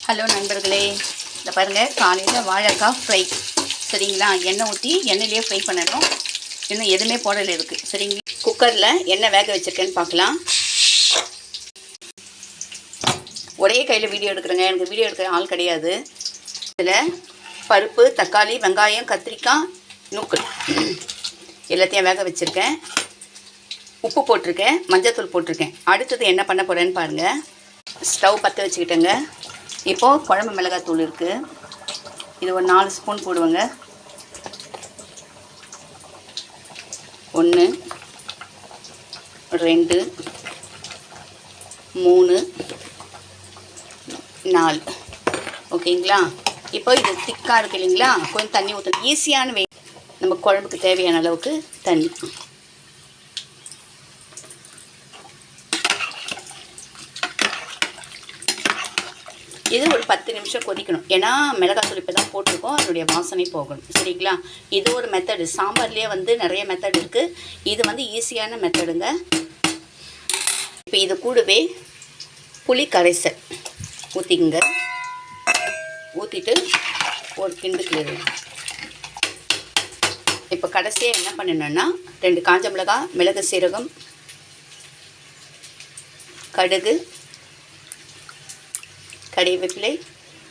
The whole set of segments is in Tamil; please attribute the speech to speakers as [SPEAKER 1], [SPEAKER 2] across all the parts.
[SPEAKER 1] ஹலோ நண்பர்களே, இந்த பாருங்கள், காலையில் வாழைக்காய் ஃப்ரை. சரிங்களா? எண்ணெய் ஊற்றி எண்ணெயிலே ஃப்ரை பண்ணணும். இன்னும் எதுவுமே போடலை இருக்குது. சரிங்களா? குக்கரில் எண்ணெய் வேக வச்சுருக்கேன்னு பார்க்கலாம். ஒரே கையில் வீடியோ எடுக்கிறேங்க, எனக்கு வீடியோ எடுக்கிற ஆள் கிடையாது. இதில் பருப்பு, தக்காளி, வெங்காயம், கத்திரிக்காய், நூக்கல் எல்லாத்தையும் வேக வச்சுருக்கேன். உப்பு போட்டிருக்கேன், மஞ்சத்தூள் போட்டிருக்கேன். அடுத்தது என்ன பண்ண போகிறேன்னு பாருங்கள். ஸ்டவ் பற்ற வச்சுக்கிட்டேங்க. இப்போது குழம்பு மிளகாத்தூள் இருக்குது. இது ஒரு 4 ஸ்பூன் போடுவேங்க. 1 2 3 4. ஓகேங்களா? இப்போ இது திக்காக இருக்குது இல்லைங்களா? கொஞ்சம் தண்ணி ஊற்றணும். ஈஸியான நம்ம குழம்புக்கு தேவையான அளவுக்கு தண்ணி. இது ஒரு 10 நிமிஷம் கொதிக்கணும். ஏன்னா மிளகாத்தூள் இப்போ தான் போட்டிருக்கோம், அதனுடைய வாசனை போகணும். சரிங்களா? இது ஒரு மெத்தடு. சாம்பார்லேயே நிறைய மெத்தட் இருக்குது. இது ஈஸியான மெத்தடுங்க. இப்போ இது கூடவே புளி கரைசல் ஊற்றிக்குங்க. ஊற்றிட்டு ஒரு கிண்டு கிளறு. இப்போ கடைசியாக என்ன பண்ணணுன்னா 2 காஞ்ச மிளகாய், மிளகு, சீரகம், கடுகு, கறிவேப்பிலை,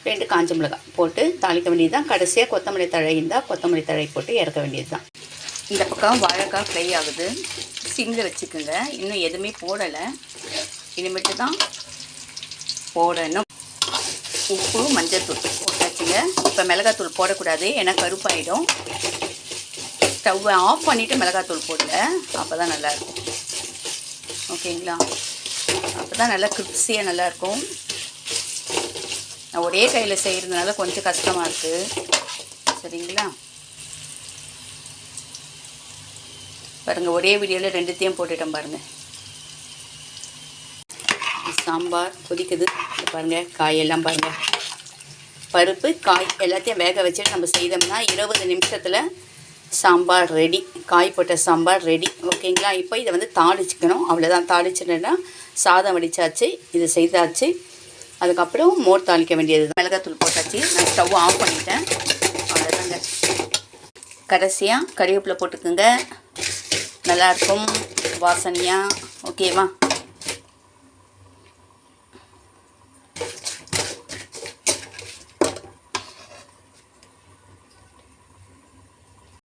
[SPEAKER 1] 2 காஞ்ச மிளகாய் போட்டு தாளிக்க வேண்டியது தான். கடைசியாக கொத்தமல்லி தழை இருந்தால் கொத்தமல்லி தழை போட்டு இறக்க வேண்டியது தான். இந்த பக்கம் வாழைக்காய் ஃப்ரை ஆகுது. சிம்மில் வச்சுக்கோங்க. இன்னும் எதுவுமே போடலை, இனிமேட்டு தான் போடணும். உப்பு, மஞ்சத்தூள் போட்டாச்சுங்க. இப்போ மிளகாத்தூள் போடக்கூடாது, ஏன்னா கருப்பாயிடும். ஸ்டவ்வை ஆஃப் பண்ணிவிட்டு மிளகாத்தூள் போடுங்க, அப்போ தான் நல்லாயிருக்கும். ஓகேங்களா? அப்போ தான் நல்லா கிரிப்ஸியாக நல்லாயிருக்கும். நான் ஒரே கையில் செய்கிறதுனால கொஞ்சம் கஷ்டமாக இருக்குது. சரிங்களா? பாருங்கள், ஒரே வீடியோவில் 2த்தையும் போட்டுட்டேன் பாருங்கள். சாம்பார் கொதிக்குது. பாருங்கள், காயெல்லாம் பாருங்கள். பருப்பு, காய் எல்லாத்தையும் வேக வச்சுட்டு நம்ம செய்தோம்னா 20 நிமிஷத்தில் சாம்பார் ரெடி. காய் போட்ட சாம்பார் ரெடி. ஓகேங்களா? இப்போ இதை தாளிச்சிக்கணும். அவ்வளோதான். தாளிச்சுட்டேன்னா சாதம் வடித்தாச்சு, இது செய்தாச்சு. அதுக்கப்புறம் மோர் தாளிக்க வேண்டியது. மிளகாத்தூள் போட்டாச்சு. நான் ஸ்டவ் ஆஃப் பண்ணிட்டேன். அவ்வளோதாங்க. கடைசியாக கறிவேப்பிலை போட்டுக்குங்க, நல்லாயிருக்கும் வாசனையாக. ஓகேவா?